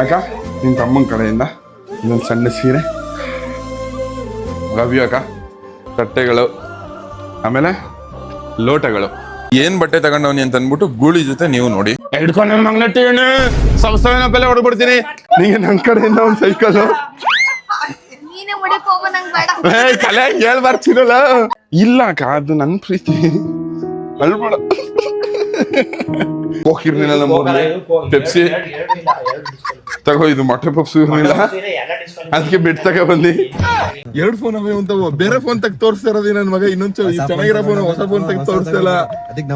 ಅಕ್ಕ ನಿನ್ನ ತಮ್ಮನ ಕಡೆಯಿಂದ ಇನ್ನೊಂದು ಸಣ್ಣ ಸೀರೆ. ಲವ್ ಯು ಅಕ್ಕ. ತಟ್ಟೆಗಳು, ಆಮೇಲೆ ಲೋಟಗಳು. ಏನ್ ಬಟ್ಟೆ ತಗೊಂಡವನಿ ಅಂತ ಅಂದ್ಬಿಟ್ಟು ಗೂಳಿ ಜೊತೆ ನೀವು ನೋಡಿ ಹಿಡ್ಕೊಂಡು ಮಂಗ್ನಟ್ಟಿ ಸಂಸ್ಥೆನ ಬೆಲೆ ಹೊಡ್ಬಿಡ್ತೀನಿ. ನೀಗೆ ನನ್ನ ಕಡೆಯಿಂದ ಒಂದು ಸೈಕಲ್ ತಲೆ ಹೇಳ್ ಬರ್ತೀರಲ್ಲ. ಇಲ್ಲ ಅಕ್ಕ, ಅದು ನನ್ನ ಪ್ರೀತಿ ಅಲ್ಬೇಡ. ಹೋಗಿರ್ನಿಲ್ಲ ಪೆಪ್ಸಿ ತಗೋ, ಇದು ಮೊಟ್ಟೆ ಪಪ್ಸು ಇರ್ಲಿಲ್ಲ, ಅದಕ್ಕೆ ಬೆಡ್ ತಗೋ ಬಂದಿ. 2 ಫೋನ್ ಅವೇ ಅಂತ ಬೇರೆ ಫೋನ್ ತಗ ತೋರಿಸ್ತಾ ಇರೋದಿ ನನ್ ಮಗ. ಇನ್ನೊಂದು ಚೆನ್ನಾಗಿರೋ ಫೋನ್, ಹೊಸ ಫೋನ್ ತಗ ತೋರಿಸ್ತಾ ಇಲ್ಲ.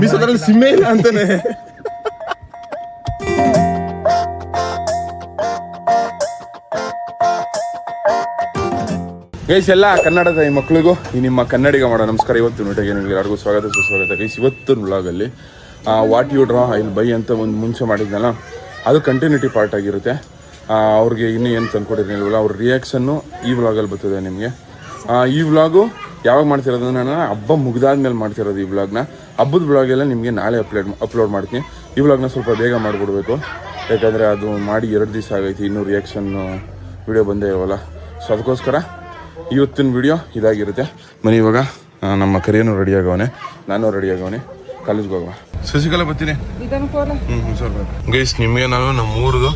ಮಿಸೋದ್ರಲ್ಲಿ ಸಿಮ್ಮೇ ಇಲ್ಲ ಅಂತಾನೆ. ಗೈಸ್, ಎಲ್ಲ ಕನ್ನಡದ ಈ ಮಕ್ಳಿಗೂ ಈ ನಿಮ್ಮ ಕನ್ನಡಿಗ ಮಾಡೋ ನಮಸ್ಕಾರ. ಇವತ್ತು ನೋಟಿಗೆ ನಿಮಗೆ ಎಲ್ಲರಿಗೂ ಸ್ವಾಗತ ಸುಸ್ವಾಗತ. ಗೈಸ್, ಇವತ್ತು ವ್ಲಾಗಲ್ಲಿ what you draw I'll buy ಅಂತ ಒಂದು ಮುಂಚೆ ಮಾಡಿದ್ನಲ್ಲ, ಅದು ಕಂಟಿನ್ಯೂಟಿ ಪಾರ್ಟ್ ಆಗಿರುತ್ತೆ. ಅವ್ರಿಗೆ ಇನ್ನೂ ಏನು ತಂದ್ಕೊಟ್ಟಿರ್ಲಿಲ್ವಲ್ಲ, ಅವ್ರ ರಿಯಾಕ್ಷನ್ನು ಈ ವ್ಲಾಗಲ್ಲಿ ಬರ್ತದೆ ನಿಮಗೆ. ಈ ವ್ಲಾಗು ಯಾವಾಗ ಮಾಡ್ತಿರೋದು, ನಾನು ಹಬ್ಬ ಮುಗಿದಾದ್ಮೇಲೆ ಮಾಡ್ತಿರೋದು ಈ ವ್ಲಾಗ್ನ. ಹಬ್ಬದ ವ್ಲಾಗೆಲ್ಲ ನಿಮಗೆ ನಾಳೆ ಅಪ್ಲೋಡ್ ಮಾಡ್ತೀನಿ. ಈ ವ್ಲಾಗ್ನ ಸ್ವಲ್ಪ ಬೇಗ ಮಾಡಿಬಿಡ್ಬೇಕು, ಯಾಕಂದರೆ ಅದು ಮಾಡಿ 2 ದಿವಸ ಆಗೈತಿ, ಇನ್ನೂ ರಿಯಾಕ್ಷನ್ನು ವಿಡಿಯೋ ಬಂದೇ ಇರೋಲ್ಲ. ಸೊ ಅದಕ್ಕೋಸ್ಕರ ಇವತ್ತಿನ ವಿಡಿಯೋ ಇದಾಗಿರುತ್ತೆ. ಬನ್ನಿ, ಇವಾಗ ನಮ್ಮ ಕರಿಯನು ರೆಡಿ ಆಗವನೆ, ನಾನು ರೆಡಿ ಆಗವನೆ, ಕಾಲೇಜ್ಗೆ ಹೋಗುವ. ಶಶಿಕಲಾ ಬರ್ತೀನಿ. ಸರ್ ಗೈಸ್, ನಿಮಗೆ ನಾನು ನಮ್ಮೂರದು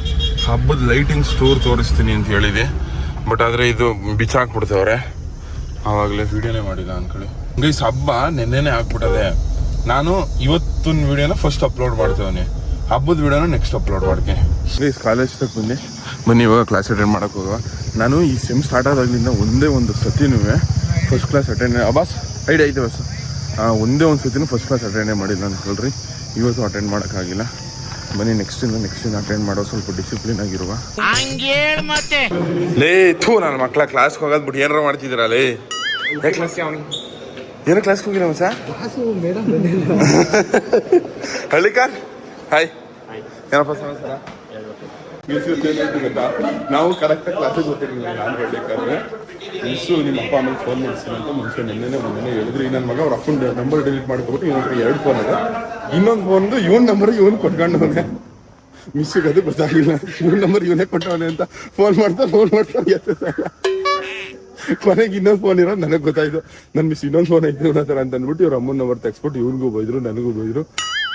ಹಬ್ಬದ ಲೈಟಿಂಗ್ಸ್ ಟೂರ್ ತೋರಿಸ್ತೀನಿ ಅಂತ ಹೇಳಿದೆ, ಬಟ್ ಆದರೆ ಇದು ಬಿಚ್ಚಾಕ್ಬಿಡ್ತವ್ರೆ. ಆವಾಗಲೇ ವಿಡಿಯೋನೇ ಮಾಡಿಲ್ಲ ಅನ್ಕೊಳ್ಳಿ. ಗೈಸ್, ಹಬ್ಬ ನೆನ್ನೆನೇ ಆಗ್ಬಿಟ್ಟದೆ. ನಾನು ಇವತ್ತಿನ ವಿಡಿಯೋನ ಫಸ್ಟ್ ಅಪ್ಲೋಡ್ ಮಾಡ್ತೇವೆ, ಹಬ್ಬದ ವಿಡಿಯೋನ ನೆಕ್ಸ್ಟ್ ಅಪ್ಲೋಡ್ ಮಾಡ್ತೀನಿ. ಗೈಸ್, ಕಾಲೇಜ್ ತಕ್ಕ ಬನ್ನಿ ಇವಾಗ ಕ್ಲಾಸ್ ಅಟೆಂಡ್ ಮಾಡೋಕೆ ಹೋಗುವ. ನಾನು ಈ ಸೆಮ್ ಸ್ಟಾರ್ಟ್ ಆದಾಗಲಿಂದ ಒಂದೇ ಒಂದು ಸತಿನೂ first class attend boss idea ಐತೆ ಬಸ್ ಒಂದೇ ಒಂದು ಸತಿನೂ ಫಸ್ಟ್ ಕ್ಲಾಸ್ ಅಟೆಂಡೇ ಮಾಡಿಲ್ಲ ಅಂದ್ಕೊಳ್ರಿ. ಇವತ್ತು ಅಟೆಂಡ್ ಮಾಡೋಕ್ಕಾಗಿಲ್ಲ. ಬನ್ನಿ ನೆಕ್ಸ್ಟ್ ಅಟೆಂಡ್ ಮಾಡೋ, ಸ್ವಲ್ಪ ಡಿಸಿಪ್ಲಿನ್ ಆಗಿರುವ. ಲೇ ಥೂ, ನನ್ನ ಮಕ್ಕಳ ಕ್ಲಾಸ್ಗೆ ಹೋಗೋದು ಬಿಟ್ಟು ಏನಾರ ಮಾಡ್ತಿದ್ದೀರಾ ಲೇ? ಏನೋ ಕ್ಲಾಸ್ಗೆ ಹೋಗಿಲ್ಲ ಮಸ? ಹಳ್ಳಿಕಾರ್ ಹಾಯ್, ಏನಪ್ಪ ಸಮಾಚಾರ? ನಾವು ಕರೆಕ್ಟಾಗಿ ಕ್ಲಾಸಿಗೆ ಗೊತ್ತಿರಲಿಲ್ಲ. ನಾನು ಹೇಳಬೇಕಾದ್ರೆ ಮಿಸ್ಸು ನಿಮ್ಮ ಅಪ್ಪ ಆಮೇಲೆ ಫೋನ್ ಮಾಡಿಸ್ತೀನಿ ಅಂತ ಮುಂಚೆ ಮೊನ್ನೆ ಹೇಳಿದ್ರು. ನನ್ನ ಮಗ ಅವ್ರ ಅಪ್ಪನ ನಂಬರ್ ಡಿಲೀಟ್ ಮಾಡಿಕೊಬಿಟ್ಟು ಇವನು 2 ಫೋನ್ ಇದೆ. ಇನ್ನೊಂದು ಫೋನ್ದು ಇವನ್ ನಂಬರ್ ಇವನು ಕೊಟ್ಕೊಂಡವನೆ. ಮಿಸ್ಸಿಗೆ ಅದು ಗೊತ್ತಾಗಿಲ್ಲ, ಇವನ್ ನಂಬರ್ ಇವನೇ ಕೊಟ್ಟವನೆ ಅಂತ ಫೋನ್ ಮಾಡ್ತಾರೆ ಕೊನೆಗೆ ಇನ್ನೊಂದು ಫೋನ್ ಇರೋದು ನನಗೆ ಗೊತ್ತಾಯ್ತು. ನನ್ನ ಮಿಸ್ ಇನ್ನೊಂದು ಫೋನ್ ಐತೆ ಇವನ ಹತ್ರ ಅಂತ ಅಂದ್ಬಿಟ್ಟು ಇವ್ರ ಅಮ್ಮನ ನಂಬರ್ ತೆಗೆಸ್ಬಿಟ್ಟು ಇವ್ರಿಗೂ ಬೈದ್ರು, ನನಗೂ ಬೈದ್ರು.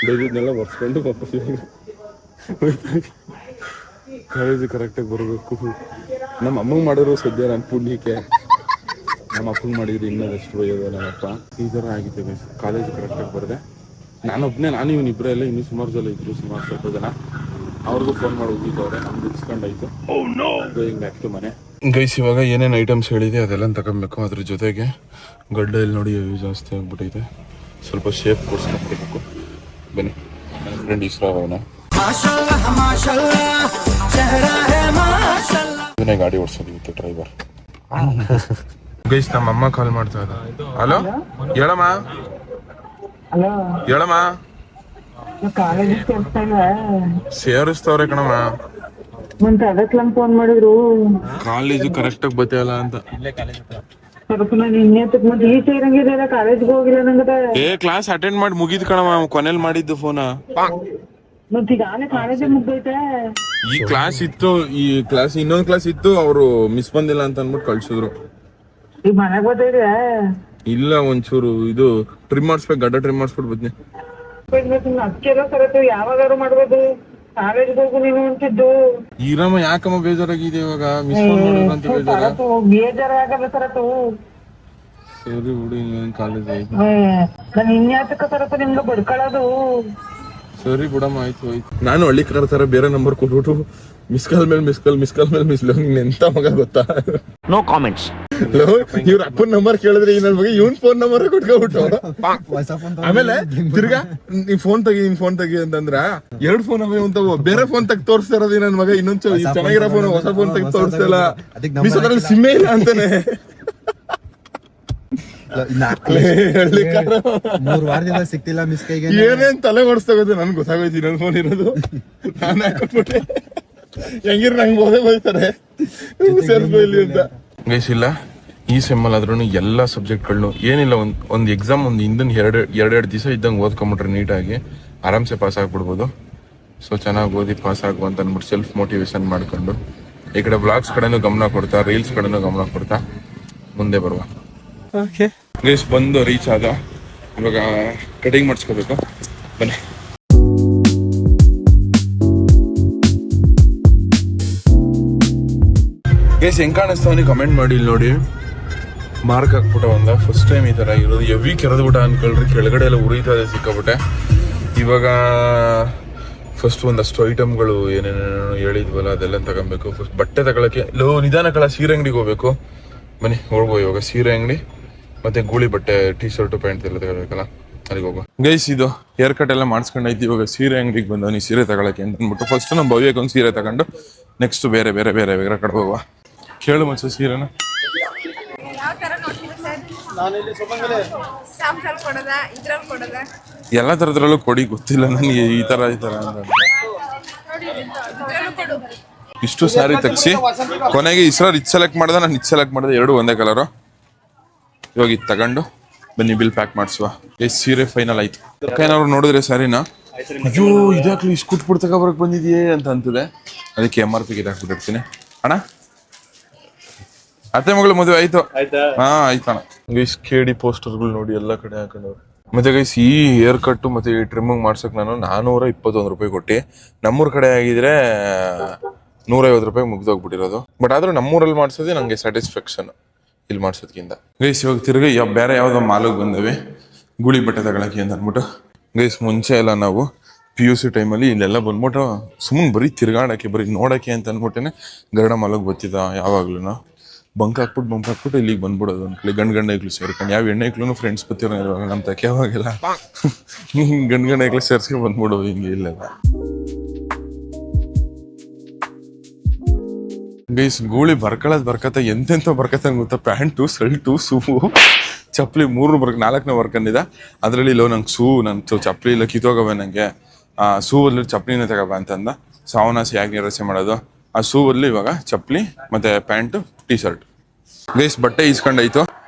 ಡೈರಿನೆಲ್ಲ ಒರೆಸ್ಕೊಂಡು ವಾಪಸ್ ಕಾಲೇಜ್ ಕರೆಕ್ಟಾಗಿ ಬರಬೇಕು. ನಮ್ಮ ಅಮ್ಮಂಗೆ ಮಾಡಿದ್ರು ಸದ್ಯ ನನ್ನ ಪುಣ್ಯಕ್ಕೆ. ನಮ್ಮ ಅಪ್ಪಂಗೆ ಮಾಡಿದ್ರು ಇನ್ನೂ ಎಷ್ಟು ಬೈಯೋದು ನಮ್ಮಪ್ಪ. ಈ ಥರ ಆಗಿತ್ತು. ಕಾಲೇಜ್ ಕರೆಕ್ಟಾಗಿ ಬರದೆ ನಾನು ಇವನು ಇಬ್ಬರೇ ಎಲ್ಲ, ಇನ್ನೂ ಸುಮಾರು ಜನ ಇದ್ರು, ಸುಮಾರು ಸ್ವಲ್ಪ ಜನ. ಅವ್ರಿಗೂ ಫೋನ್ ಮಾಡಿ ಹೋಗಿದ್ದವ್ರೆ, ನಮ್ದು ಇಸ್ಕೊಂಡಾಯ್ತು. ಗೋಯಿಂಗ್ ಬ್ಯಾಕ್ ಟು ಮನೆ. ಗೈಸ್, ಇವಾಗ ಏನೇನು ಐಟಮ್ಸ್ ಹೇಳಿದೆ ಅದೆಲ್ಲ ತಗೊಬೇಕು. ಅದ್ರ ಜೊತೆಗೆ ಗಡ್ಡ ಇಲ್ಲಿ ನೋಡಿ ಜಾಸ್ತಿ ಆಗ್ಬಿಟ್ಟೈತೆ, ಸ್ವಲ್ಪ ಶೇಪ್ ಕೊಡ್ಸ್ಕೊಬೇಕು. ಬನ್ನಿ, ನನ್ನ ಫ್ರೆಂಡ್ ಇಸ್ರಾವನ ಇದನ್ನೇ ಗಾಡಿ ಓಡಿಸೋದು ಇವತ್ತು ಡ್ರೈವರ್. ಗೈಸ್, ನಮ್ಮ ಅಮ್ಮ ಕಾಲ್ ಮಾಡ್ತಾ ಇದ್ದ. ಹಲೋ, ಹೇಳಮ್ಮ ಹೇಳಮ್ಮ. ಸೇರಿಸ್ತವ್ರೆ ಕಣಮ್ಮ. ಫೋನ್ ಮಾಡಿದ್ರು ಕಾಲೇಜು ಕರೆಕ್ಟಾಗಿ ಬತ್ತಿಯಲ್ಲ ಅಂತ. ಕ್ಲಾಸ್ ಅಟೆಂಡ್ ಮಾಡಿ ಮುಗಿದ್ ಕಣಮ್ಮ, ಕೊನೆಯಲ್ಲಿ ಮಾಡಿದ್ದು ಫೋನ. ಈ ಕ್ಲಾಸ್ ಇತ್ತು, ಇನ್ನೊಂದು ಕ್ಲಾಸ್ ಇತ್ತು, ಅವರು ಮಿಸ್ ಬಂದಿಲ್ಲ ಅಂತ ಅನ್ಬಿಟ್ಟು ಕಳ್ಸಿದ್ರು. ಇಲ್ಲ, ಒಂಚೂರು ಇದು ಟ್ರಿಮ್ ಮಾಡಿಸ್ಬೇಕು, ಗಡ್ಡ ಟ್ರಿಮ್ ಮಾಡಿಸ್ಬಿಟ್ಟು ಬದ್ನಿ. ಯಾವಾಗಾರು ಮಾಡ್ಬೋದು, ಕಾಲೇಜ್ಗೆ ಹೋಗು ನೀನು ಅಂತಿದ್ದು. ಈರಮ್ಮ ಯಾಕಮ್ಮ ಬೇಜಾರಾಗಿದೆ ಇವಾಗ? ಮಿಸ್ ಅಂತ ಬೇಜಾರಾಗಲ್ಲ ಸರತು. ಸರಿ ಹುಡಿ, ಕಾಲೇಜ್ ಆಯ್ತು. ನಾನು ಇನ್ಯಾತಕ್ಕ ಸರತು ನಿಮ್ಗೆ ಬಡ್ಕೊಳ್ಳೋದು? ಸರಿ ಬಿಡಮ್ಮ, ಆಯ್ತು. ನಾನು ಹಳ್ಳಿ ತರ ಬೇರೆ ನಂಬರ್ ಕೊಟ್ಬಿಟ್ಟು ಮಿಸ್ ಕಾಲ್ ಮೇಲೆ ಎಂತ ಮಗ ಗೊತ್ತಾ? No comments. ಇವ್ರ ಅಪ್ಪನ ನಂಬರ್ ಕೇಳಿದ್ರೆ ಈ ನನ್ನ ಮಗ ಇವನ್ ಫೋನ್ ನಂಬರ್ ಕೊಟ್ಕೊಬಿಟ್ಟು ಆಮೇಲೆ ತಿರ್ಗಾ ನೀವ್ ಫೋನ್ ತೆಗಿ ಅಂತಂದ್ರ 2 ಫೋನ್ ಅವೇ ಅಂತ ಬೇರೆ ಫೋನ್ ತಗ ತೋರಿಸ್ತಾ ಇರೋದು ನನ್ನ ಮಗ. ಇನ್ನೊಂದು ಚೆನ್ನಾಗಿರೋ ಫೋನ್, ಹೊಸ ಫೋನ್ ತೆಗಿ ತೋರಿಸ್ತಾ ಇಲ್ಲ. ಮಿಸೋದ್ರಲ್ಲಿ ಸಿಮ್ಮೇ ಇಲ್ಲ ಅಂತಾನೆ. 3 ವಾರದಿಂದ ಸಿಕ್ತಿಲ್ಲ ಮಿಸ್ ಕೈಗೆ. ಏನೇನ್ ತಲೆ ಓಡಿಸ್ತಾಗೋದು ನನ್ಗೆ ಗೊತ್ತಾಗೋಯ್ತು. ನನ್ನ ಫೋನ್ ಇರೋದು ನಾನು ಹಾಕೊಟ್ಬಿಟ್ಟೆ. ಹೆಂಗಿರ್ ನಂಗೆ ಓದೇ ಬೈತಾರೆ ಸೇರ್ಸ್ಬೈಲಿ ಅಂತ. ಗೈಸ್, ಇಲ್ಲ ಈ ಸೆಮ್ಮಲ್ ಆದ್ರೂ ಎಲ್ಲ ಸಬ್ಜೆಕ್ಟ್ಗಳನ್ನು ಏನಿಲ್ಲ, ಒಂದು ಎಕ್ಸಾಮ್ ಒಂದು ಹಿಂದಿನ 2 ದಿವಸ ಇದ್ದಂಗೆ ಓದ್ಕೊಂಬಿಟ್ರೆ ನೀಟಾಗಿ ಆರಾಮ್ಸೆ ಪಾಸ್ ಆಗ್ಬಿಡ್ಬೋದು. ಸೊ ಚೆನ್ನಾಗಿ ಓದಿ ಪಾಸ್ ಆಗುವ ಅಂತ ಅಂದ್ಬಿಟ್ಟು ಸೆಲ್ಫ್ ಮೋಟಿವೇಶನ್ ಮಾಡ್ಕೊಂಡು ಈ ಕಡೆ ಬ್ಲಾಗ್ಸ್ ಕಡೆನೂ ಗಮನ ಕೊಡ್ತಾ ರೀಲ್ಸ್ ಕಡೆನೂ ಗಮನ ಕೊಡ್ತಾ ಮುಂದೆ ಬರುವ. ಗೈಸ್ ಬಂದು ರೀಚ್ ಆದ. ಇವಾಗ ಕಟಿಂಗ್ ಮಾಡಿಸ್ಕೋಬೇಕು, ಬನ್ನಿ. ಗೈಸ್ ಹೆಂಗ್ ಕಾಣಿಸ್ತಾವನಿ ಕಮೆಂಟ್ ಮಾಡಿ. ಇಲ್ಲಿ ನೋಡಿ ಮಾರ್ಕ್ ಹಾಕ್ಬಿಟ್ಟ ಒಂದ ಫಸ್ಟ್ ಟೈಮ್ ಈ ತರ ಇರೋದು. ಎವಿ ಕೆರೆದ್ಬಿಟ್ಟ ಅನ್ಕೊಳ್ರಿ, ಕೆಳಗಡೆ ಎಲ್ಲ ಉರಿತಾ ಇದೆ ಸಿಕ್ಕಾಬಿಟ್ಟೆ. ಇವಾಗ ಫಸ್ಟ್ ಒಂದಷ್ಟು ಐಟಮ್ಗಳು ಏನೇನೇನು ಹೇಳಿದ್ವಲ್ಲ ಅದೆಲ್ಲ ತಗೊಬೇಕು. ಫಸ್ಟ್ ಬಟ್ಟೆ ತಗೊಳಕ್ಕೆ ನಿಧಾನ ಕಳ ಸೀರೆ ಅಂಗಡಿಗೆ ಹೋಗ್ಬೇಕು. ಬನ್ನಿ ಹೋಗ್ಬೋ. ಇವಾಗ ಸೀರೆ ಅಂಗಡಿ ಮತ್ತೆ ಗೂಳಿ ಬಟ್ಟೆ ಟೀ ಶರ್ಟ್ ಪ್ಯಾಂಟ್ ಎಲ್ಲ ತಗೋಬೇಕಲ್ಲ, ಅಲ್ಲಿಗೆ ಹೋಗೋ. ಗೈಸ್ ಇದು ಹೇರ್ ಕಟ್ ಎಲ್ಲ ಮಾಡಿಸ್ಕೊಂಡೈತಿ. ಇವಾಗ ಸೀರೆ ಅಂಗಡಿಗೆ ಬಂದವನಿ ಸೀರೆ ತಗೊಳಕ್ಕೆ ಅಂತ ಅಂದ್ಬಿಟ್ಟು ಫಸ್ಟ್ ನಮ್ಮ ಭವ್ಯಕ್ಕೆ ಒಂದು ಸೀರೆ ತಗೊಂಡು ನೆಕ್ಸ್ಟ್ ಬೇರೆ ಬೇರೆ ಬೇರೆ ಬೇರೆ ಕಡೆ ಹೋಗುವ. ಕೇಳು ಮಚ್ಚ ಸೀರೆನ ಎಲ್ಲ ತರದ್ರಲ್ಲೂ ಕೊಡಿ, ಗೊತ್ತಿಲ್ಲ ನನಗೆ ಈ ತರ ಅಂತ. ಇಷ್ಟು ಸ್ಯಾರಿ ತೆಗ್ಸಿ ಕೊನೆಗೆ ಇಸ್ರಾರ್ ಇದು ಸೆಲೆಕ್ಟ್ ಮಾಡ್ದೆ, ನಾನು ಇದು ಸೆಲೆಕ್ಟ್ ಮಾಡಿದೆ, ಎರಡು ಒಂದೇ ಕಲರು. ಇವಾಗ ಇದು ತಗೊಂಡು ಬನ್ನಿ ಬಿಲ್ ಪ್ಯಾಕ್ ಮಾಡಿಸುವ. ಸೀರೆ ಫೈನಲ್ ಆಯ್ತು. ಏನಾದ್ರು ನೋಡಿದ್ರೆ ಸ್ಯಾರಿನ ಅಯ್ಯೋ ಇದಾಕ್ಲಿ ಇಷ್ಟು ಕುಟ್ಬಿಟ್ಟು ತಗೊಬರಕ್ ಬಂದಿದೆಯೇ ಅಂತ ಅಂತದೆ. ಅದಕ್ಕೆ MRP ಹಾಕ್ಬಿಟ್ಟಿರ್ತೀನಿ. ಅಣ್ಣ ಅತ್ತೆ ಮಗಳು ಮದುವೆ ಆಯ್ತು. ಹಾ ಆಯ್ತಣ್ಣ. ಗೈಸ್ KD ಪೋಸ್ಟರ್ಗಳು ನೋಡಿ ಎಲ್ಲ ಕಡೆ ಹಾಕೊಂಡವ್ರು. ಮತ್ತೆ ಗೈಸ್ ಈ ಹೇರ್ ಕಟ್ ಮತ್ತೆ ಈ ಟ್ರಿಮ್ಮಿಂಗ್ ಮಾಡ್ಸಕ್ ನಾನು 421 ರೂಪಾಯಿ ಕೊಟ್ಟು, ನಮ್ಮೂರ್ ಕಡೆ ಆಗಿದ್ರೆ 150 ರೂಪಾಯಿ ಮುಗ್ದೋಗ್ಬಿಟ್ಟಿರೋದು. ಬಟ್ ಆದ್ರೂ ನಮ್ಮೂರಲ್ಲಿ ಮಾಡ್ಸೋದೇ ನಂಗೆ ಸ್ಯಾಟಿಸ್ಫ್ಯಾಕ್ಷನ್ ಇಲ್ಲಿ ಮಾಡ್ಸೋದ್ಕಿಂತ. ಗೈಸ್ ಇವಾಗ ತಿರ್ಗಿ ಬೇರೆ ಯಾವ್ದೋ ಮಾಲಿಗೆ ಬಂದವೆ ಗೂಳಿ ಬಟ್ಟೆ ತಗೊಳಕ್ಕೆ ಅಂತ ಅಂದ್ಬಿಟ್ಟು. ಗೈಸ್ ಮುಂಚೆ ಎಲ್ಲ ನಾವು PUC ಟೈಮಲ್ಲಿ ಇಲ್ಲೆಲ್ಲ ಬಂದ್ಬಿಟ್ಟು ಸುಮ್ಮನೆ ಬರೀ ತಿರ್ಗಾಡಕ್ಕೆ ಬರೀ ನೋಡಕ್ಕೆ ಅಂತ ಅಂದ್ಬಿಟ್ಟೇನೆ ಗರುಡ ಮಾಲಿಗೆ ಬರ್ತಿದ್ದ. ಯಾವಾಗ್ಲೂ ಬಂಕ್ ಹಾಕ್ಬಿಟ್ಟು ಇಲ್ಲಿಗೆ ಬಂದ್ಬಿಡೋದು ಅನ್ಕೊಳ್ಳಿ. ಗಂಡ್ ಐಕ್ಳು ಸೇರ್ಕೊಂಡು ಯಾವ ಹೆಣ್ಣೈಕ್ಳು ಫ್ರೆಂಡ್ಸ್ ಬತ್ತಿರೋ ಇರುವಾಗ ನಮ್ಮ ತಕ್ಕೆ ಯಾವಾಗೆಲ್ಲ ಗಂಡ್ ಐಕ್ಳು ಸೇರ್ಸ್ಕೊಂಡು ಬಂದ್ಬಿಡೋದು ಹಿಂಗೆ ಇಲ್ಲೆಲ್ಲ. ಗೈಸ್ ಗೂಳಿ ಬರ್ಕತ್ತ ಎಂತೆಂತ ಬರ್ಕತ್ತ ಗೊತ್ತಾ. ಪ್ಯಾಂಟು ಶರ್ಟು ಶೂ ಚಪ್ಪಲಿ 4ನೇ ಬರ್ಕೊಂಡಿದ್ದ. ಅದರಲ್ಲಿ ಇಲ್ಲೋ ನಂಗೆ ನನ್ನ ಚಪ್ಪಲಿ ಇಲ್ಲ ಕಿತ್ತೋಗವೆ ನನಗೆ. ಶೂ ಬದಲು ಚಪ್ಪಲಿನೇ ತಗೋಬ ಅಂತಂದ. ಸಾವನಾಸಿ ಯಾಕೆ ನಿರಾಸೆ ಮಾಡೋದು. ಆ ಶೂ ಬದಲು ಇವಾಗ ಚಪ್ಪಲಿ ಮತ್ತೆ ಪ್ಯಾಂಟು ಟೀ ಶರ್ಟ್. ಗೈಸ್ ಬಟ್ಟೆ ಇಸ್ಕೊಂಡಾಯ್ತು.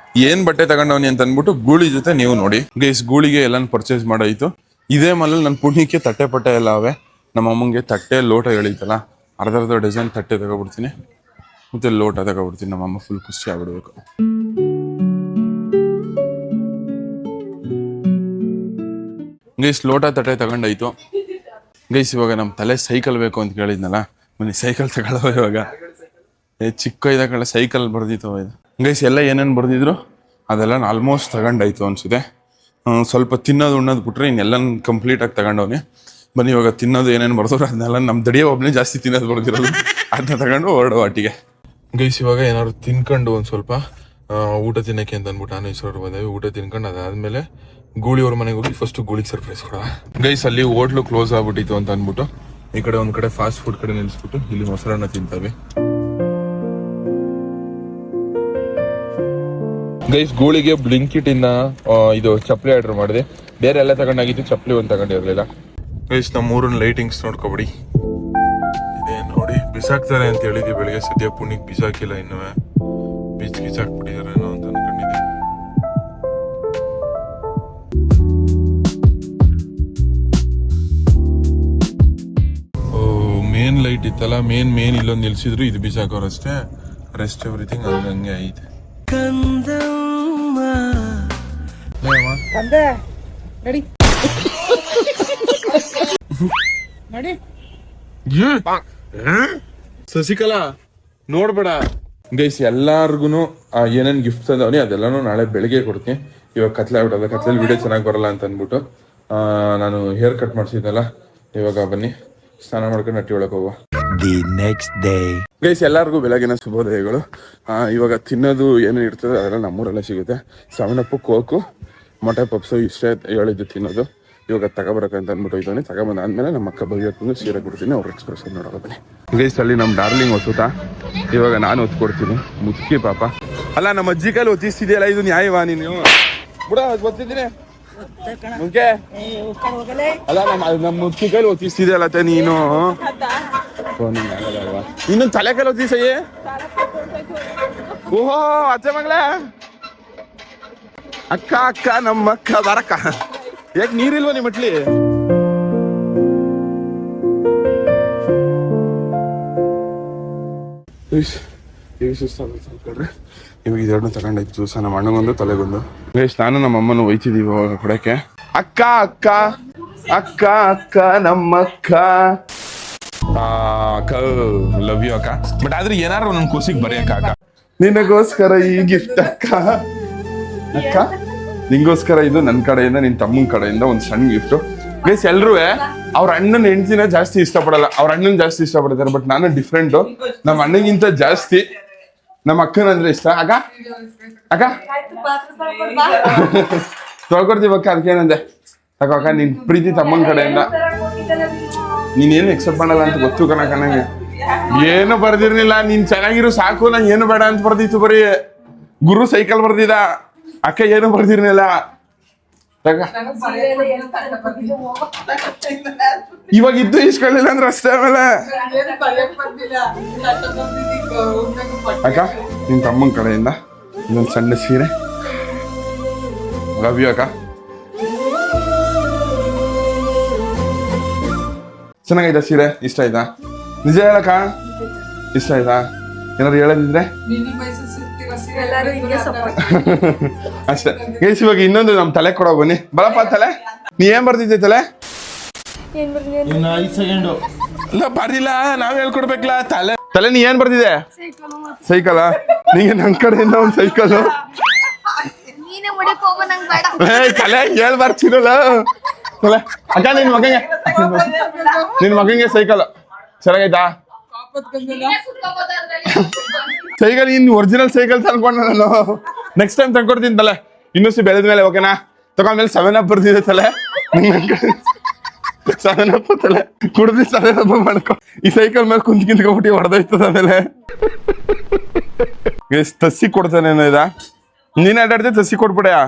ಏನ್ ಬಟ್ಟೆ ತಗೊಂಡವನಿ ಅಂತ ಅಂದ್ಬಿಟ್ಟು ಗೂಳಿ ಜೊತೆ ನೀವು ನೋಡಿ. ಗೈಸ್ ಗೂಳಿಗೆ ಎಲ್ಲ ಪರ್ಚೇಸ್ ಮಾಡಾಯ್ತು. ಇದೇ ಮನೇಲಿ ನನ್ನ ಪುಣ್ಯಕ್ಕೆ ತಟ್ಟೆ ಪಟ್ಟೆ ಎಲ್ಲ ಅವೆ. ನಮ್ಮ ಅಮ್ಮಂಗೆ ತಟ್ಟೆ ಲೋಟ ಹೇಳಿತಲ್ಲ, ಅರ್ಧ ಡಜನ್ ತಟ್ಟೆ ತಗೊಬಿಡ್ತೀನಿ ಮತ್ತೆ ಲೋಟ ತಗೊಬಿಡ್ತೀನಿ. ನಮ್ಮ ಅಮ್ಮ ಫುಲ್ ಖುಷಿ ಆಗ್ಬಿಡ್ಬೇಕು. ಗೈಸ್ ಲೋಟ ತಟ್ಟೆ ತಗೊಂಡಾಯ್ತು. ಗೈಸ್ ಇವಾಗ ನಮ್ಮ ತಲೆ ಸೈಕಲ್ ಬೇಕು ಅಂತ ಕೇಳಿದ್ನಲ್ಲ, ಬನ್ನಿ ಸೈಕಲ್ ತಗೊಳ್ಳೋ. ಇವಾಗ ಚಿಕ್ಕ ಇದಾಗಲ್ಲ ಸೈಕಲ್ ಬರ್ದಿತ್ತು ಇದು. ಗೈಸ್ ಎಲ್ಲ ಏನೇನು ಬರ್ದಿದ್ರು ಅದೆಲ್ಲ ಆಲ್ಮೋಸ್ಟ್ ತಗೊಂಡಾಯ್ತು ಅನ್ಸುತ್ತೆ. ಸ್ವಲ್ಪ ತಿನ್ನೋದು ಉಣ್ಣೋದು ಬಿಟ್ರೆ ಇನ್ನೆಲ್ಲ ಕಂಪ್ಲೀಟ್ ಆಗಿ ತಗೊಂಡವನಿ. ಬನ್ನಿ ಇವಾಗ ತಿನ್ನೋದು ಏನೇನು ಬರ್ದವ್ರು ಅದನ್ನೆಲ್ಲ ನಮ್ಮ ದಡಿಯ ಒಬ್ಬನೇ ಜಾಸ್ತಿ ತಿನ್ನೋದು ಬರ್ದಿರೋದು, ಅದನ್ನ ತಗೊಂಡು ಹೊರಡು ವಾಟಿಗೆ. ಗೈಸ್ ಇವಾಗ ಏನಾದ್ರು ತಿನ್ಕೊಂಡು ಒಂದು ಸ್ವಲ್ಪ ಊಟ ತಿನ್ನಕ್ಕೆ ಅಂತ ಅಂದ್ಬಿಟ್ಟು ನಾನು ಹೆಸರು ಬಂದೇವಿ. ಊಟ ತಿನ್ಕೊಂಡು ಅದಾದ್ಮೇಲೆ ಗೂಳಿಯವ್ರ ಮನೆಗೆ ಹೋಗಿ ಫಸ್ಟ್ ಗೂಳಿಗೆ ಸರ್ಪ್ರೈಸ್ ಕೊಡ. ಗೈಸ್ ಅಲ್ಲಿ ಹೋಟ್ಲು ಕ್ಲೋಸ್ ಆಗ್ಬಿಟ್ಟಿತ್ತು ಅಂತ ಅಂದ್ಬಿಟ್ಟು ಈ ಕಡೆ ಒಂದ್ ಕಡೆ ಫಾಸ್ಟ್ ಫುಡ್ ಕಡೆ ನಿಲ್ಸ್ಬಿಟ್ಟು ಇಲ್ಲಿ ಮೊಸರನ್ನ ತಿಂತಾವೆ. ಗೈಸ್ ಗೂಳಿಗೆ ಬ್ಲಿಂಕಿಟ್ ಇಂದ ಇದು ಚಪ್ಪಲಿ ಆರ್ಡರ್ ಮಾಡಿದೆ. ಬೇರೆ ಎಲ್ಲ ತಗೊಂಡಾಗಿತ್ತು, ಚಪ್ಪಲಿ ಒಂದು ತಗೊಂಡಿರ್ಲಿಲ್ಲ. ಗೈಸ್ ನಮ್ಮ ಊರಿನ ಲೈಟಿಂಗ್ಸ್ ನೋಡ್ಕೊಬಿಡಿ. ಇದೇ ನೋಡಿ ಬಿಸಾಕ್ತಾರೆ ಅಂತ ಹೇಳಿದ್ವಿ ಬೆಳಿಗ್ಗೆ. ಸದ್ಯ ಪುಣ್ಯಕ್ಕೆ ಬಿಸಾಕಿಲ್ಲ, ಇನ್ನೂ ಬಿಸಾಕ್ಬಿಟ್ಟಿದಾರೇನೋ ಅಂತ ಅನ್ಕೊಂಡಿದ್ದೆ. ಮೇನ್ ಲೈಟ್ ಇತ್ತಲ್ಲ, ಮೇನ್ ಇಲ್ಲೊಂದು ನಿಲ್ಸಿದ್ರು, ಇದು ಬಿಸಾಕೋರಷ್ಟೇ. ರೆಸ್ಟ್ ಎವ್ರಿಥಿಂಗ್ ಹಂಗಂಗೆ ಐತೆ. ಸಸಿಕಲಾ ನೋಡ್ಬೇಡ. ಗೈಸ್ ಎಲ್ಲಾರ್ಗುನು ಏನೇನ್ ಗಿಫ್ಟ್ಸ್ ಅಂದವನಿ ಅದೆಲ್ಲಾನು ನಾಳೆ ಬೆಳಿಗ್ಗೆ ಕೊಡ್ತೀನಿ. ಇವಾಗ ಕತ್ಲಾಗ್ಬಿಡಲ್ಲ, ಕತ್ಲಲ್ಲಿ ವಿಡಿಯೋ ಚೆನ್ನಾಗಿ ಬರಲ್ಲ ಅಂತ ಅಂದ್ಬಿಟ್ಟು ನಾನು ಹೇರ್ ಕಟ್ ಮಾಡ್ಸಿದ್ನಲ್ಲ. ಇವಾಗ ಬನ್ನಿ ಸ್ನಾನ ಮಾಡ್ಕೊಂಡು ನಟ್ಟಿ ಒಳಗೆ ಹೋಗುವ. ಗೈಸ್ ಎಲ್ಲಾರ್ಗು ಬೆಳಗಿನ ಶುಭೋದಯಗಳು. ಇವಾಗ ತಿನ್ನೋದು ಏನೇನು ಇರ್ತದೆ ಅದೆಲ್ಲ ನಮ್ಮೂರೆಲ್ಲ ಸಿಗುತ್ತೆ. 7up ಕೋಕು ಮೊಟ್ಟೆ ಪಪ್ಸು ಇಷ್ಟೇ ಹೇಳಿದ್ದು ತಿನ್ನೋದು. ಇವಾಗ ತಗೊಬರಕಂತ ಅಂದ್ಬಿಟ್ಟು ಹೋಯ್ತಾನೆ. ತಗೊಬಂದಾದ್ಮೇಲೆ ನಮ್ಮ ಅಕ್ಕ ಭವ್ಯಕ್ಕೂ ಸೀರೆ ಕೊಡ್ತೀನಿ, ಅವ್ರ ಎಕ್ಸ್ಪ್ರೆಷನ್ ನೋಡೋಕೆ ಬನ್ನಿ. ಗೈಸ್ ಅಲ್ಲಿ ನಮ್ಮ ಡಾರ್ಲಿಂಗ್ ಒತ್ತುತ್ತಾ, ಇವಾಗ ನಾನು ಒತ್ತು ಕೊಡ್ತೀನಿ. ಮುದುಕಿ ಪಾಪ ಅಲ್ಲ, ನಮ್ಮ ಅಜ್ಜಿ ಕೈಲಿ ಒತ್ತಿಸ್ತಿದೆಯಲ್ಲ, ಇದು ನ್ಯಾಯವಾ? ನೀನು ಬಿಡ ಗೊತ್ತಿದ್ದೀನಿ ಮುಖ್ಯ ಅಲ್ಲ, ನಮ್ಮ ಮುದುಕಿ ಕೈಲಿ ಒತ್ತಿಸ್ತಿದೆಯಲ್ಲ ನೀನು. ಇನ್ನೊಂದು ತಲೆ ಕೈಲಿ ಒತ್ತಿಸಯ್ಯೇ. ಓಹೋ ಅಚ್ಚೆ ಮಗಳೇ, ಅಕ್ಕ ನಮ್ಮ ಅಕ್ಕ ಬರಕ್ಕ. ಯಾಕೆ ನೀರಿಲ್ವ ನಿಮ್ಮ ಮಟ್ಲಿ? ಇವಾಗ ಇದೆರಡನ್ನ ತಗೊಂಡಾಯ್ತು ಜ್ಯೂಸ. ನಮ್ಮ ಅಣ್ಣಗೊಂದು ತಲೆಗೊಂದು. ಗೈಸ್ ನಾನು ನಮ್ಮ ಅಮ್ಮನ ಒಯ್ತಿದ್ದೀವಿ ಇವಾಗ ಕೊಡಕ್ಕೆ. ಅಕ್ಕ ಅಕ್ಕ ಅಕ್ಕ ಅಕ್ಕ ನಮ್ಮ ಅಕ್ಕ ಲವ್ ಯು ಅಕ್ಕ. ಬಟ್ ಆದ್ರೆ ಏನಾರು ನನ್ ಖುಷಿಗೆ ಬರೆಯಕ್ಕ ಅಕ್ಕ. ನಿನಗೋಸ್ಕರ ಈ ಗಿಫ್ಟ್ ಅಕ್ಕ. ಅಕ್ಕ ನಿಂಗೋಸ್ಕರ ಇದು ನನ್ನ ಕಡೆಯಿಂದ ನಿನ್ ತಮ್ಮನ ಕಡೆಯಿಂದ ಒಂದು ಸಣ್ಣ ಗಿಫ್ಟ್. ಗೈಸ್ ಎಲ್ರೂ ಅವ್ರ ಅಣ್ಣನ ಹೆಂಡತಿನ ಜಾಸ್ತಿ ಇಷ್ಟಪಡಲ್ಲ, ಅವ್ರ ಅಣ್ಣನ ಜಾಸ್ತಿ ಇಷ್ಟಪಡ್ತಾರೆ. ಬಟ್ ನಾನು ಡಿಫ್ರೆಂಟ್. ನಮ್ಮ ಅಣ್ಣಗಿಂತ ಜಾಸ್ತಿ ನಮ್ಮ ಅಕ್ಕನಂದ್ರೆ ಇಷ್ಟ. ಅಕ್ಕ ಅಕ್ಕ ತೊಳ್ಕೊಡ್ತೀವಿ ಅಕ್ಕ. ಅದಕ್ಕೇನಂದೆ ಅಕ್ಕ ಅಕ್ಕ ನಿನ್ ಪ್ರೀತಿ ತಮ್ಮನ ಕಡೆಯಿಂದ. ನೀನೇನು ಎಕ್ಸೆಪ್ಟ್ ಮಾಡಲ್ಲ ಅಂತ ಗೊತ್ತು ಕಣಕ್ಕ ನಂಗೆ. ಏನು ಬರ್ದಿರ್ಲಿಲ್ಲ, ನೀನ್ ಚೆನ್ನಾಗಿರು ಸಾಕು, ನಂಗೆ ಏನು ಬೇಡ ಅಂತ ಬರ್ದಿತ್ತು. ಬರೀ ಗುರು ಸೈಕಲ್ ಬರ್ದಿದ, ಅಕ್ಕ ಏನು ಬರ್ದಿರ್ಲಿಲ್ಲ. ಇವಾಗ ಇದ್ದು ಇಸ್ಕೊಳ್ಳಿಲ್ಲ ಅಂದ್ರೆ ಅಷ್ಟೇ. ಆಮೇಲೆ ಅಕ್ಕ ನಿನ್ ತಮ್ಮನ ಕಡೆಯಿಂದ ಇನ್ನೊಂದು ಸಣ್ಣ ಸೀರೆ. ಲವ್ ಯು ಅಕ್ಕ. ಚೆನ್ನಾಗೈತಾ ಸೀರೆ? ಇಷ್ಟ ಆಯ್ತಾ? ನಿಜ ಹೇಳಕ್ಕ ಇಷ್ಟ ಆಯ್ತಾ? ಏನಾದ್ರು ಹೇಳದಿದ್ರೆ ಅಷ್ಟೇ. ಗೈಸ್ ಇವಾಗ ಇನ್ನೊಂದು ನಮ್ ತಲೆ ಕೊಡೋ ಬನ್ನಿ. ಬರಪ್ಪ ತಲೆ. ನೀ ಏನ್ ಬರ್ತಿದ್ದೆ ತಲೆ? ಇಲ್ಲ ಬರ್ದಿಲ್ಲ, ನಾವ್ ಹೇಳ್ಕೊಡ್ಬೇಕಲ್ಲ. ತಲೆ ತಲೆ ನೀ ಏನ್ ಬರ್ತಿದೆ? ಸೈಕಲ್. ನಿಂಗೆ ನನ್ ಕಡೆಯಿಂದ ಒಂದ್ ಸೈಕಲ್. ತಲೆ ಹೇಳ್ ಬರ್ತೀರಲ್ಲ ತಲೆ. ಅಕ್ಕ ನಿನ್ ಮಗಂಗೆ ಸೈಕಲ್ ಚೆನ್ನಾಗೈತಾ? ಸೈಕಲ್ ಇನ್ ಒರಿಜಿನಲ್ ಸೈಕಲ್ ತಂದ್ಕೊಂಡ ನಾನು. ನೆಕ್ಸ್ಟ್ ಟೈಮ್ ತಂದ್ಕೊಡ್ತೀನಿ ತಲೆ. ಇನ್ನೂಸಿ ಬೆಳೆದ ಮೇಲೆ ಓಕೆನಾ? ತಗೊಂಡ್ಮೇಲೆ 7 Up ಬರ್ತಿದೆ ತಲೆ. 7 Up ತಲೆ ಕುಡ್ದು 7 Up ಮಾಡ್ಕೊ. ಈ ಸೈಕಲ್ ಮೇಲೆ ಕುಂತ್ಕೊಂಡ್ಬಿಟ್ಟು ಹೊಡೆದೋಯ್ತದ. ಆಮೇಲೆ ತಸಿ ಕೊಡ್ತಾನೆ ಇದ. ನೀನ್ ಆಟಾಡ್ದೆ ತಸಿ ಕೊಟ್ಬಿಡ್ಯಾ?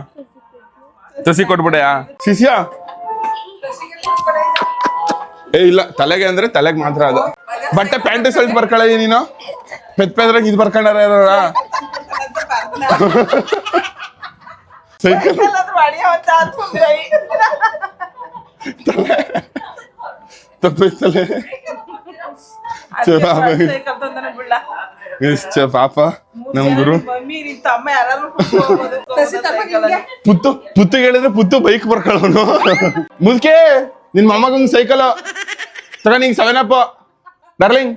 ತಸಿ ಕೊಟ್ಬಿಡ್ಯಾ ಶಿಷ್ಯ? ಏ ಇಲ್ಲ, ತಲೆಗೆ ಅಂದ್ರೆ ತಲೆಗೆ ಮಾತ್ರ ಅದು. ಬಟ್ಟೆ ಪ್ಯಾಂಟ್ ಶರ್ಟ್ ಬರ್ಕೊಳ್ಳ ನೀನು. ಪೆದ್ರಾಗ ಇದು ಬರ್ಕೊಂಡಾರ ಸೈಕಲ್ ತಪ್ಪೈತಲೆ ಪಾಪ ನಮ್ ಗುರು. ಪುತ್ತು ಹೇಳಿದ್ರೆ ಪುತ್ತು ಬೈಕ್ ಬರ್ಕೊಳ್ಳೋನು. ಮುದ್ಕೆ ನಿನ್ ಮೊಮ್ಮಗಂಗ್ ಸೈಕಲ್ ತಗ. ನಿಂಗೆ 7 Up ಡಾರ್ಲಿಂಗ್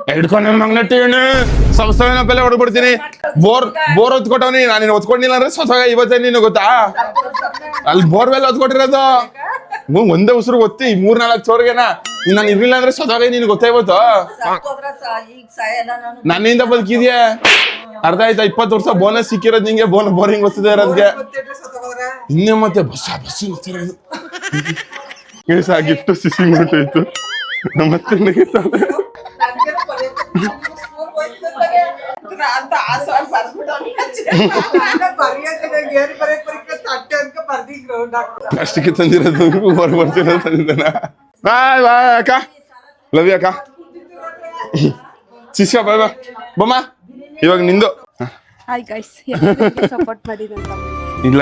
ಹಿಡ್ಕೊಂಡು ಮಗ್ನಟ್ಟಿ 7 Up ಎಲ್ಲ ಹೊಡ್ಬಿಡ್ತೀನಿ. ಬೋರ್ ಹೊತ್ಕೊಟ್ಟವ್ನಿ. ನಾನು ಹೊತ್ಕೊಂಡಿಲ್ಲ ಅಂದ್ರೆ ಸ್ವತಃ ಇವತ್ತೇ ನೀನು ಗೊತ್ತಾ? ಅಲ್ಲಿ ಬೋರ್ವೆಲ್ ಹೊತ್ಕೊಟ್ಟಿರೋದು. ಒಂದೇ ಉಸಿರು ಗೊತ್ತಿ 3-4 ಚೋರ್ಗೆನ. ನಾನು ಇರ್ಲಿಲ್ಲ ಅಂದ್ರೆ ಸ್ವತಃ ನೀನು ಗೊತ್ತಾ ಇವತ್ತು? ನನ್ನಿಂದ ಬದುಕಿದ್ಯಾ ಅರ್ಧ ಆಯ್ತಾ? 20 ವರ್ಷ ಬೋನಸ್ ಸಿಕ್ಕಿರೋದು ನಿಂಗೆ. ಬೋರಿಂಗ್ ಗೊತ್ತಿದೆ ಇರೋದ್ಗೆ. ಇನ್ನೇ ಮತ್ತೆ ಬಸ್ ಗಿಫ್ಟ್ ಸಿಸಿಂಗ್ ಹೊಂಟೋಯ್ತು. ಮತ್ತೆ ಪ್ಲಾಸ್ಟಿಕ್ ತಂದಿರೋದು ಹೊರಗೆ ಬರ್ತಿರೋದು ತಂದಿದ್ದಾನ. ಬಾಯ್ ಬಾಯ್ ಅಕ್ಕ. ಲವ್ ಯು ಅಕ್ಕ. ಶಿಷ್ಯ ಬಾಯ್ ಬಾ ಬಮ್ಮ. ಇವಾಗ ನಿಂದು. ಇಲ್ಲ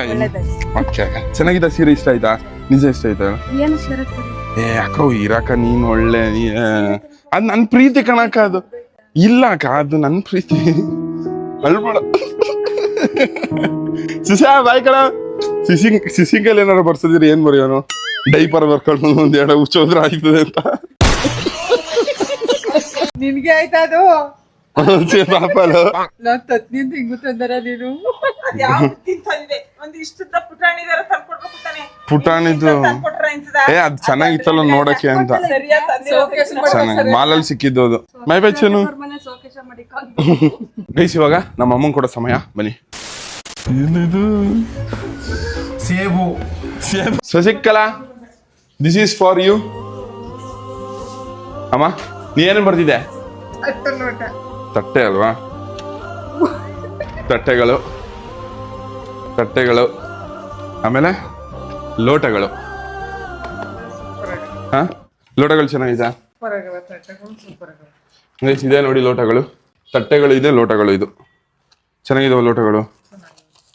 ಚೆನ್ನಾಗಿದ್ದ ಸೀರೆ ಇಷ್ಟ ಆಯ್ತಾ? ನಿಜ ಇಷ್ಟ ಆಯ್ತಾ? ಏ ಅಕ್ಕ ಇರಾಕ ನೀನ್ ಒಳ್ಳೆ. ಅದ್ ನನ್ ಪ್ರೀತಿ ಕಣಕ್ಕ. ಅದು ಇಲ್ಲ ಅಕ್ಕ, ಅದು ನನ್ ಪ್ರೀತಿ. ಅಲ್ಬೇಡ ಶಿಷ್ಯ ಬಾಯ್ ಕಣ. ಸಿಸಿಂಗಲ್ಲಿ ಏನಾರು ಬರ್ಸದಿರಿ ಏನ್ ಬರೆಯೋನು? ಡೈಪರ್ ಬರ್ಕೊಂಡು ಒಂದ್ 2 ಹುಚ್ಚೋದ್ರ ಆಯ್ತದೆ ಅಂತ. ನಿನ್ಗೆ ಆಯ್ತಾ ಅದು? ಪಾಪಲು ನಾನ್ ತತ್ನಿಂದ ಹಿಂಗು ತಂದರ ನೀನು. ಪುಟಾಣಿದು ಏ ಅದ್ ಚೆನ್ನಾಗಿತ್ತಲ್ಲ ನೋಡಕ್ಕೆ ಅಂತ. ಚೆನ್ನಾಗಿ ಮಾಲಲ್ಲಿ ಸಿಕ್ಕಿದ್ದು ಅದು. ಮೈ ಬೆಚ್ಚನು ಗೈಸ್. ಇವಾಗ ನಮ್ಮ ಅಮ್ಮನ್ ಕೊಡೋ ಸಮಯ ಬನ್ನಿ. ಸೇಬು Shashikala, this is for you. ಅಮ್ಮ ನೀ ಏನು ಬರ್ತಿದ್ದೆ? ತಟ್ಟೆ ಅಲ್ವಾ? ತಟ್ಟೆಗಳು ಆಮೇಲೆ ಲೋಟಗಳು. ಹಾ ಲೋಟಗಳು ಚೆನ್ನಾಗಿದೆ. ಇದೆ ನೋಡಿ ಲೋಟಗಳು. ತಟ್ಟೆಗಳು ಇದೆ, ಲೋಟಗಳು ಇದು ಚೆನ್ನಾಗಿದಾವ ಲೋಟಗಳು.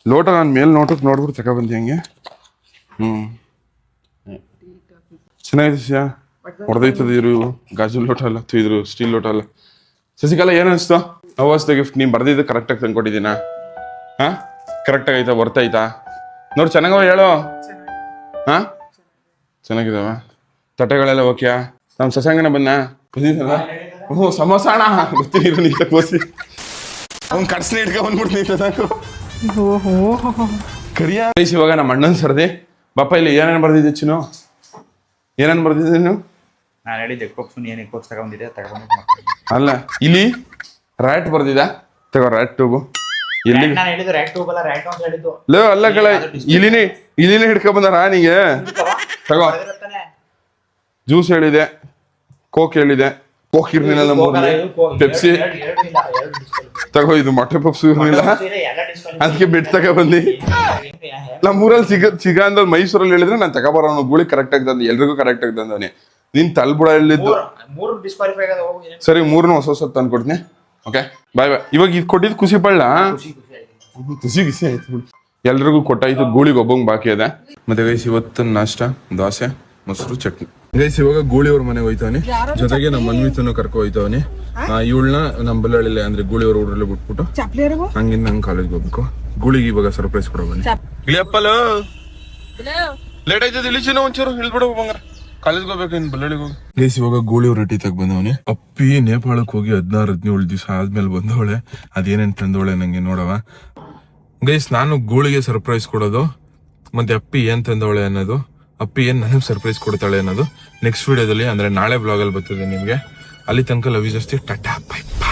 ಲೋಟ ನಾನು ಮೇಲ್ ನೋಡ್ಬಿಟ್ಟು ತಗೊಬಂದಿ ಹಂಗೆ. ಚೆನ್ನಾಗಿದೆ ಶಿಷ್ಯ. ಹೊಡೆದೈತದ ಇರು ಗಾಜು ಲೋಟ ಅಲ್ಲ, ಇದ್ರು ಸ್ಟೀಲ್ ಲೋಟ ಅಲ್ಲ. ಶಶಿಕಲಾ ಏನ್ ಅನಿಸ್ತು? ಅವಸ್ತೆ ಗಿಫ್ಟ್ ನೀನ್ ಬರ್ದಿದ್ದು ಕರೆಕ್ಟಾಗಿ ತಂದ್ಕೊಟ್ಟಿದ್ದೀನಾ? ಹಾ, ಕರೆಕ್ಟಾಗಿ ಆಯ್ತಾ? ಬರ್ತಾಯ್ತಾ? ನೋಡಿ ಚೆನ್ನಾಗವ ಹೇಳು. ಹಾ, ಚೆನ್ನಾಗಿದಾವ ತಟ್ಟೆಗಳೆಲ್ಲ ಓಕೆ? ನಮ್ ಶಶಾಂಕನ ಬಂದಿದ್ದಲ್ಲ? ಓಹ್ ಸಮೋಸ ಅಣ್ಣ, ಗೊತ್ತಿಲ್ಲ ನಿಂತ ಕೋಸಿ ಅವ್ನು ಕಡ್ಸ್ನ ಹಿಡ್ಕೊ ಬಂದ್ಬಿಡ್ತೀನಿ ಸಾಕು. ಕರಿಯ ಇವಾಗ ನಮ್ಮ ಅಣ್ಣನ ಸರ್ದಿ ಬಾಪ ಇಲ್ಲಿ ಏನೇನು ಬರ್ದಿದ್ದೆ ಚಿನ್ನು? ಏನೇನು ಬರ್ದಿದ್ದೆ ನೀನು? ನಾನು ಹೇಳಿದ್ದೆ ಕೊಪ್ಸು ನೀನು ಕೊಪ್ಸ್ ತಗೊಂಡಿದ್ದೆ ಅಲ್ಲ ಇಲ್ಲಿ ರ್ಯಾಟ್ ಬರ್ದಿದ್ದ. ತಗೋ ರ್ಯಾಟ್ ಟ್ಯೂಬು. ಎಲ್ಲಿ ನಾನು ಹೇಳಿದ್ದು ರ್ಯಾಟ್ ಟ್ಯೂಬ್ ಅಲ್ಲ, ರ್ಯಾಟ್ ಅಂತ ಹೇಳಿದ್ದು. ಲೋ ಅಲ್ಲ ಕಳ, ಇಲಿನೇ ಹಿಡ್ಕೊ ಬಂದಾರ ನೀಗೆ. ತಗೋ ಜ್ಯೂಸ್ ಹೇಳಿದೆ, ಕೋಕ್ ಹೇಳಿದೆ. ಕೋಕ್ ಇರ್ಲಿಲ್ಲ, ಪೆಪ್ಸಿ ತಗೋ. ಇದು ಮೊಟ್ಟೆ ಪಪ್ಸು ಇರ್ಲಿಲ್ಲ, ಅದಕ್ಕೆ ಬಿಟ್ಟು ತಗೋ ಬಂದಿ. ನಮ್ಮೂರಲ್ಲಿ ಸಿಗ ಅಂದ ಮೈಸೂರಲ್ಲಿ ಹೇಳಿದ್ರೆ ನಾನು ತಗೋಬರೋನು ಗೂಳಿ ಕರೆಕ್ಟ್ ಆಗಿ ತಂದು ಎಲ್ರಿಗೂ ಕರೆಕ್ಟ್ ಆಗಿ ತಂದವನಿ. ನೀನ್ ತಲ್ಬುಡ ಹೇಳಿದ್ದು ಸರಿ, ಮೂರನ್ನು ಹೊಸ ತಂದು ಕೊಡ್ತೀನಿ. ಓಕೆ ಬಾಯ್ ಬಾಯ್. ಇವಾಗ ಇದು ಕೊಟ್ಟಿದ್ದು ಖುಷಿ ಪಡ್ಲ? ಖುಷಿ ಆಯ್ತು. ಎಲ್ರಿಗೂ ಕೊಟ್ಟಾಯ್ತು, ಗೂಳಿಗೆ ಒಬ್ಬಂಗ್ ಬಾಕಿ ಅದ. ಮತ್ತೆ ಗೈಸ್ ಇವತ್ತು ನಾಷ್ಟ ದೋಸೆ ಮೊಸರು ಚಟ್ನಿ. ಗೈಸ್ ಇವಾಗ ಗೂಳಿಯವ್ರ ಮನೆಗೆ ಹೋಯ್ತಾವನಿ, ಜೊತೆಗೆ ನಮ್ಮ ಮನ್ವಿತನು ಕರ್ಕೊ ಹೋಯ್ತಾವನಿ. ಇವಳನ್ನ ನಮ್ಮ ಬಳ್ಳಾಳಿಲೆ ಅಂದ್ರೆ ಗೂಳಿಯವ್ರ ಊರಲ್ಲಿ ಬಿಟ್ಬಿಟ್ಟು ಹಂಗಿಂದ ಹಂಗ್ ಕಾಲೇಜ್ಗೆ ಹೋಗ್ಬೇಕು. ಗೂಳಿಗೆ ಇವಾಗ ಸರ್ಪ್ರೈಸ್ ಕೊಡೋ ಬನ್ನಿ. ಇಳಿಯಪ್ಪಲ್ಲ ಲೇಟ್ ಆಯ್ತದ, ಇಳಿಸಿನ ಒಂಚೂರು ಇಳ್ಬಿಡ ಬಂಗಾರ, ಕಾಲೇಜ್ಗೆ ಹೋಗ್ಬೇಕು. ಇನ್ ಬಳ್ಳಾಳಿಗೆ ಹೋಗಿ. ಗೈಸ್ ಇವಾಗ ಗೂಳಿಯವ್ರ ರೆಟಿ ತಗ ಬಂದವನಿ. ಅಪ್ಪಿ ನೇಪಾಳಕ್ಕೆ ಹೋಗಿ 16-17 ದಿವಸ ಆದ್ಮೇಲೆ ಬಂದವಳೆ. ಅದೇನೇನ್ ತಂದವಳೆ ನಂಗೆ ನೋಡವ. ಗೈಸ್ ನಾನು ಗೂಳಿಗೆ ಸರ್ಪ್ರೈಸ್ ಕೊಡೋದು, ಮತ್ತೆ ಅಪ್ಪಿ ಏನ್ ತಂದವಳೆ ಅನ್ನೋದು, ಅಪ್ಪಿ ಏನ್ ನನಗೆ ಸರ್ಪ್ರೈಸ್ ಕೊಡ್ತಾಳೆ ಅನ್ನೋದು ನೆಕ್ಸ್ಟ್ ವಿಡಿಯೋದಲ್ಲಿ, ಅಂದ್ರೆ ನಾಳೆ ಬ್ಲಾಗಲ್ಲಿ ಬರ್ತದೆ ನಿಮ್ಗೆ. ಅಲ್ಲಿ ತನಕ ಲವ್ ಯು ಜಾಸ್ತಿ. Tata bye bye.